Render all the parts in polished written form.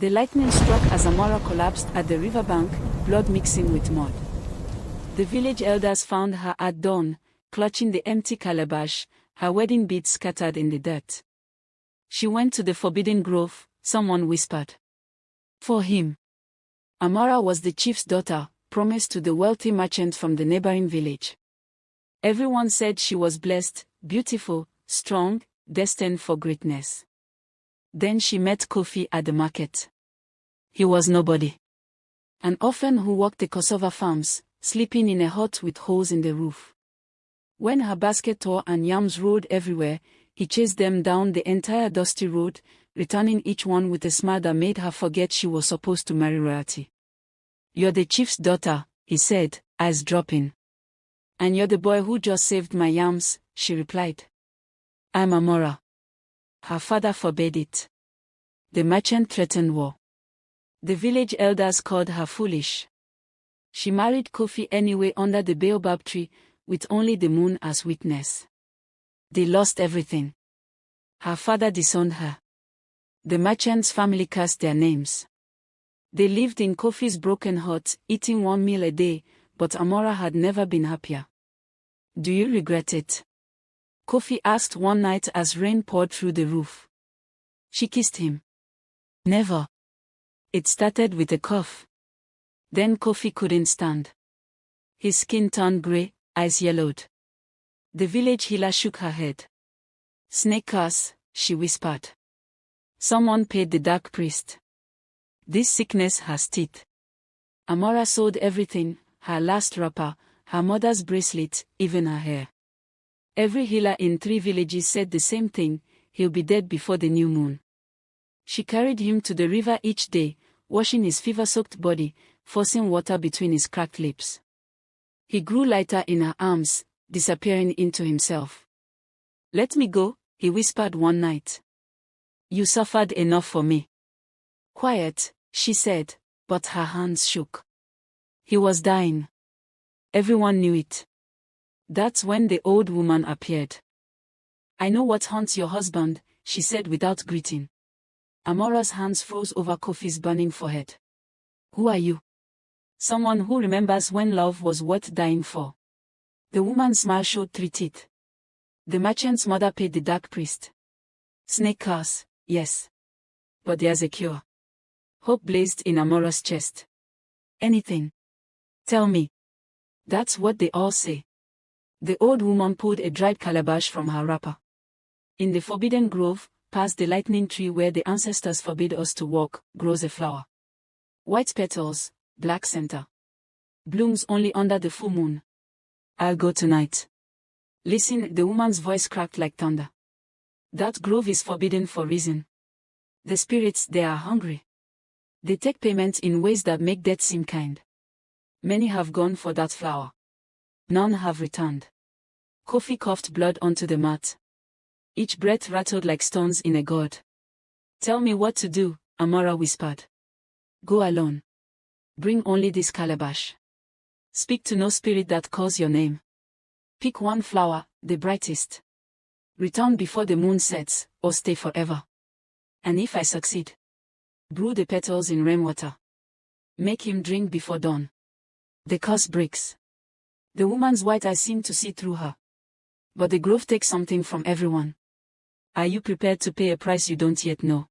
The lightning struck as Amara collapsed at the riverbank, blood mixing with mud. The village elders found her at dawn, clutching the empty calabash, her wedding beads scattered in the dirt. She went to the forbidden grove, someone whispered. For him. Amara was the chief's daughter, promised to the wealthy merchant from the neighboring village. Everyone said she was blessed, beautiful, strong, destined for greatness. Then she met Kofi at the market. He was nobody. An orphan who worked the cassava farms, sleeping in a hut with holes in the roof. When her basket tore and yams rolled everywhere, he chased them down the entire dusty road, returning each one with a smile that made her forget she was supposed to marry royalty. "You're the chief's daughter," he said, eyes dropping. "And you're the boy who just saved my yams," she replied. "I'm Amara." Her father forbade it. The merchant threatened war. The village elders called her foolish. She married Kofi anyway under the baobab tree, with only the moon as witness. They lost everything. Her father disowned her. The merchant's family cursed their names. They lived in Kofi's broken hut, eating one meal a day, but Amara had never been happier. "Do you regret it?" Kofi asked one night as rain poured through the roof. She kissed him. "Never." It started with a cough. Then Kofi couldn't stand. His skin turned grey, eyes yellowed. The village healer shook her head. "Snake curse," she whispered. "Someone paid the dark priest. This sickness has teeth." Amara sold everything, her last wrapper, her mother's bracelet, even her hair. Every healer in 3 villages said the same thing: he'll be dead before the new moon. She carried him to the river each day, washing his fever-soaked body, forcing water between his cracked lips. He grew lighter in her arms, disappearing into himself. "Let me go," he whispered one night. "You suffered enough for me." "Quiet," she said, but her hands shook. He was dying. Everyone knew it. That's when the old woman appeared. "I know what haunts your husband," she said without greeting. Amara's hands froze over Kofi's burning forehead. "Who are you?" "Someone who remembers when love was worth dying for." The woman's smile showed 3 teeth. "The merchant's mother paid the dark priest." "Snake curse, yes. But there's a cure." Hope blazed in Amara's chest. "Anything. Tell me." "That's what they all say." The old woman pulled a dried calabash from her wrapper. "In the forbidden grove, past the lightning tree where the ancestors forbid us to walk, grows a flower. White petals, black center. Blooms only under the full moon. I'll go tonight." "Listen," the woman's voice cracked like thunder. "That grove is forbidden for reason. The spirits there are hungry. They take payment in ways that make death seem kind. Many have gone for that flower. None have returned." Kofi coughed blood onto the mat. Each breath rattled like stones in a god. "Tell me what to do," Amara whispered. "Go alone. Bring only this calabash. Speak to no spirit that calls your name. Pick one flower, the brightest. Return before the moon sets, or stay forever. And if I succeed, brew the petals in rainwater. Make him drink before dawn. The curse breaks." The woman's white eyes seemed to see through her. "But the grove takes something from everyone. Are you prepared to pay a price you don't yet know?"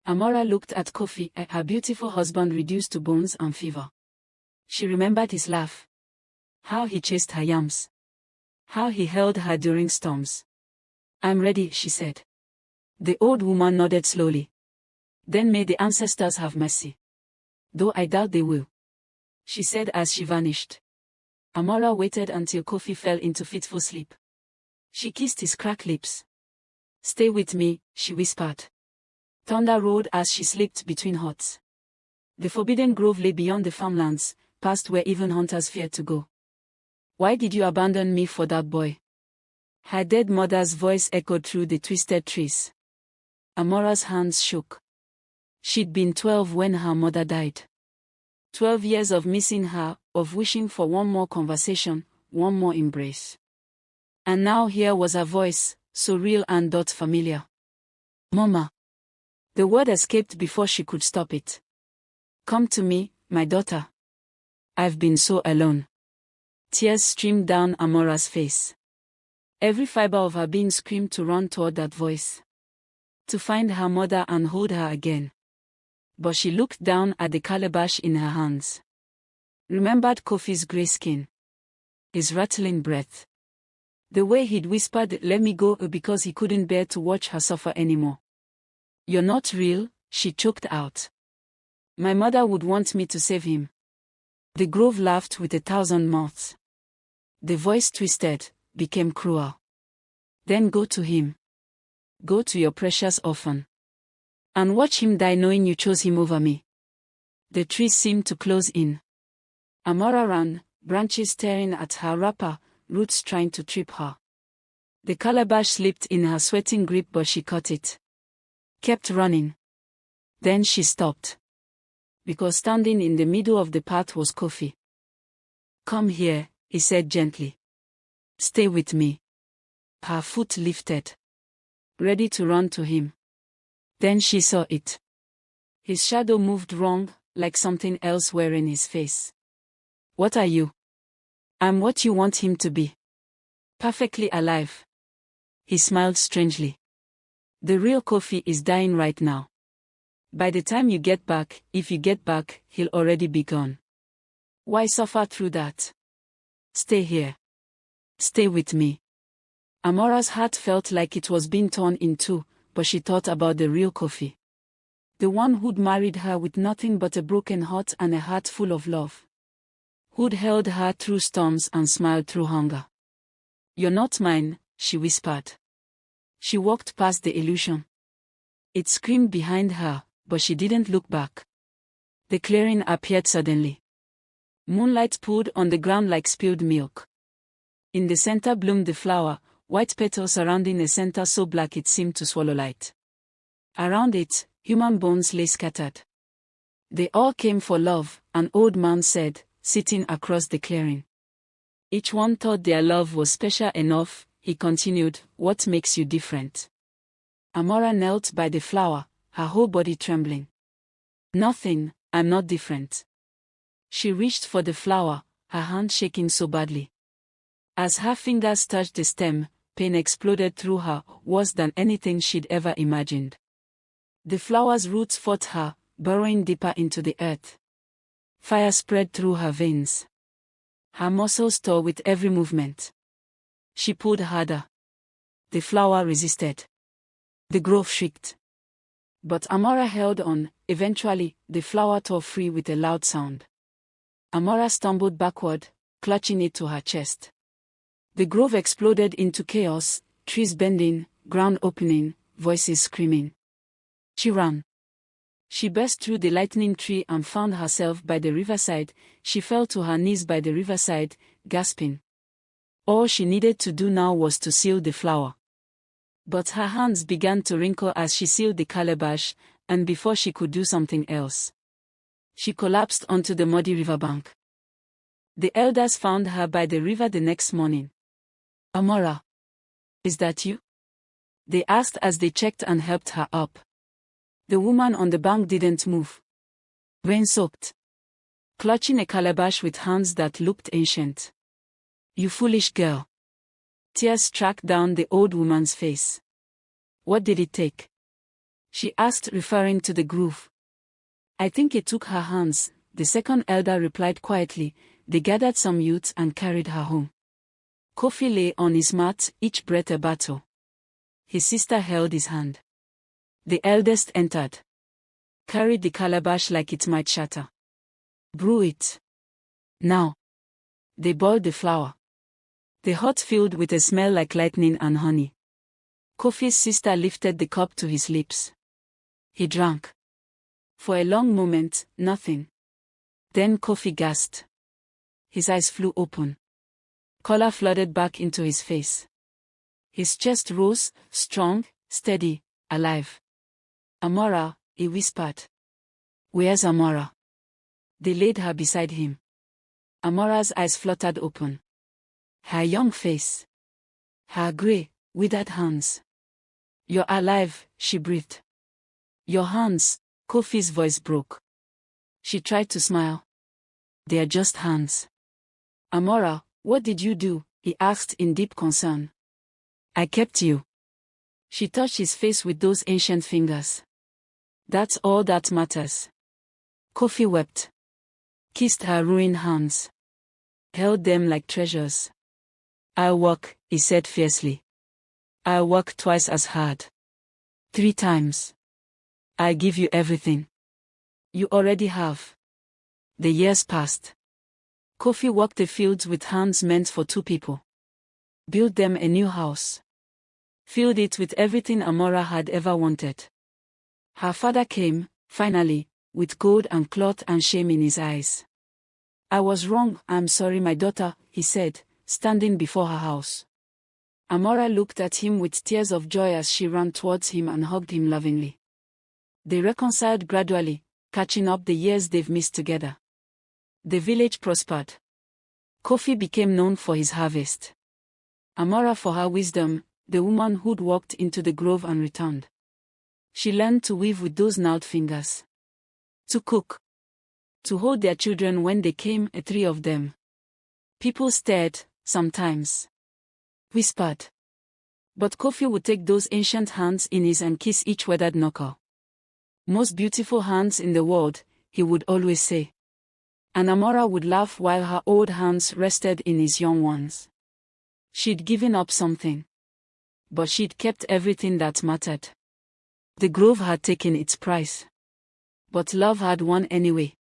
Amara looked at Kofi, her beautiful husband reduced to bones and fever. She remembered his laugh. How he chased her yams. How he held her during storms. "I'm ready," she said. The old woman nodded slowly. "Then may the ancestors have mercy. Though I doubt they will," she said as she vanished. Amara waited until Kofi fell into fitful sleep. She kissed his cracked lips. "Stay with me," she whispered. Thunder roared as she slipped between huts. The forbidden grove lay beyond the farmlands, past where even hunters feared to go. "Why did you abandon me for that boy?" Her dead mother's voice echoed through the twisted trees. Amara's hands shook. She'd been 12 when her mother died. 12 years of missing her, of wishing for one more conversation, one more embrace. And now here was her voice, so real and familiar. "Mama." The word escaped before she could stop it. Come to me, my daughter. I've been so alone. Tears streamed down Amara's face. Every fiber of her being screamed to run toward that voice. To find her mother and hold her again. But she looked down at the calabash in her hands. Remembered Kofi's grey skin. His rattling breath. The way he'd whispered, "Let me go," because he couldn't bear to watch her suffer anymore. "You're not real," she choked out. "My mother would want me to save him." The grove laughed with 1,000 mouths. The voice twisted, became cruel. "Then go to him. Go to your precious orphan. And watch him die knowing you chose him over me." The trees seemed to close in. Amara ran, branches tearing at her wrapper, roots trying to trip her. The calabash slipped in her sweating grip, but she caught it. Kept running. Then she stopped. Because standing in the middle of the path was Kofi. "Come here," he said gently. "Stay with me." Her foot lifted. Ready to run to him. Then she saw it. His shadow moved wrong, like something else were in his face. "What are you?" "I'm what you want him to be. Perfectly alive." He smiled strangely. "The real Kofi is dying right now. By the time you get back, if you get back, he'll already be gone. Why suffer through that? Stay here. Stay with me." Amara's heart felt like it was being torn in two, but she thought about the real Kofi. The one who'd married her with nothing but a broken heart and a heart full of love. Who'd held her through storms and smiled through hunger. "You're not mine," she whispered. She walked past the illusion. It screamed behind her, but she didn't look back. The clearing appeared suddenly. Moonlight poured on the ground like spilled milk. In the center bloomed the flower, white petals surrounding a center so black it seemed to swallow light. Around it, human bones lay scattered. "They all came for love," an old man said, sitting across the clearing. "Each one thought their love was special enough," he continued. "What makes you different?" Amara knelt by the flower, her whole body trembling. "Nothing, I'm not different." She reached for the flower, her hand shaking so badly. As her fingers touched the stem, pain exploded through her, worse than anything she'd ever imagined. The flower's roots fought her, burrowing deeper into the earth. Fire spread through her veins. Her muscles tore with every movement. She pulled harder. The flower resisted. The grove shrieked. But Amara held on. Eventually, the flower tore free with a loud sound. Amara stumbled backward, clutching it to her chest. The grove exploded into chaos, trees bending, ground opening, voices screaming. She ran. She burst through the lightning tree and found herself by the riverside. She fell to her knees by the riverside, gasping. All she needed to do now was to seal the flower. But her hands began to wrinkle as she sealed the calabash, and before she could do something else, she collapsed onto the muddy riverbank. The elders found her by the river the next morning. "Amara, is that you?" they asked as they checked and helped her up. The woman on the bank didn't move. Rain-soaked. Clutching a calabash with hands that looked ancient. "You foolish girl." Tears tracked down the old woman's face. "What did it take?" she asked, referring to the groove. "I think it took her hands," the second elder replied quietly. "They gathered some youths and carried her home." Kofi lay on his mat, each breath a battle. His sister held his hand. The eldest entered. Carried the calabash like it might shatter. "Brew it. Now." They boiled the flour. The hot filled with a smell like lightning and honey. Kofi's sister lifted the cup to his lips. He drank. For a long moment, nothing. Then Kofi gasped. His eyes flew open. Color flooded back into his face. His chest rose, strong, steady, alive. "Amara," he whispered. "Where's Amara?" They laid her beside him. Amara's eyes fluttered open. Her young face. Her gray, withered hands. "You're alive," she breathed. Your hands, Kofi's voice broke. She tried to smile. They are just hands. Amara, what did you do? He asked in deep concern. I kept you. She touched his face with those ancient fingers. That's all that matters. Kofi wept. Kissed her ruined hands. Held them like treasures. I'll work, he said fiercely. I'll work twice as hard. 3 times. I'll give you everything. You already have. The years passed. Kofi walked the fields with hands meant for 2 people. Built them a new house. Filled it with everything Amara had ever wanted. Her father came, finally, with gold and cloth and shame in his eyes. I was wrong, I'm sorry my daughter, he said, standing before her house. Amara looked at him with tears of joy as she ran towards him and hugged him lovingly. They reconciled gradually, catching up the years they've missed together. The village prospered. Kofi became known for his harvest. Amara for her wisdom, the woman who'd walked into the grove and returned. She learned to weave with those gnarled fingers. To cook. To hold their children when they came, 3 of them. People stared, sometimes. Whispered. But Kofi would take those ancient hands in his and kiss each weathered knuckle. Most beautiful hands in the world, he would always say. And Amara would laugh while her old hands rested in his young ones. She'd given up something. But she'd kept everything that mattered. The grove had taken its price. But love had won anyway.